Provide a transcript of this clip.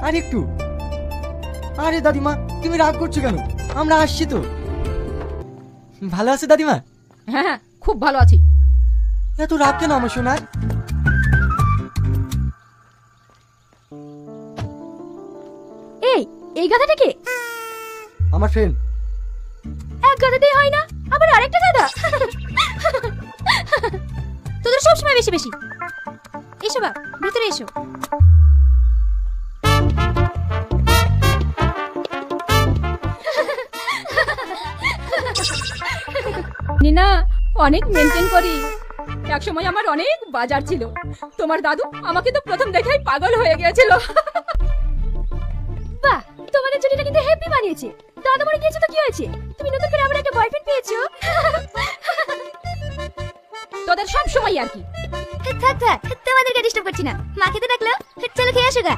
আর একটু। আরে দাদিমা, তুমি রাগ করছো কেন? আমরা আসছি তো। ভালো আছো দাদিমা? হ্যাঁ হ্যাঁ, খুব ভালো আছি। এত রাগ কেন আমার সোনার? এই গাধাটা কে? আমার ফ্রেন্ড। এক গাধাতেই হয় না, আবার আরেকটা গাধা। তোদের সব সময় বেশি বেশি। এসো বাপ, ভিতরে এসো। নিনা, অনেক মেনটেন করি। এক সময় আমার অনেক বাজার ছিল। তোমার দাদু আমাকে তো প্রথম দেখাই পাগল হয়ে গিয়েছিল। বাহ, তোমাদের জুটিটা কিন্তু হ্যাপি বানিয়েছে। দাদু মরে গিয়েছে তো কি হয়েছে? তুমি নতুন করে আবার একটা বয়ফ্রেন্ড পেয়েছো। তোদের সব সময় আর কি। থাক থাক, তোমাদেরকে ডিস্টার্ব করছি না। মা খেতে ডাকলো, চলো খেয়ে আসো গা।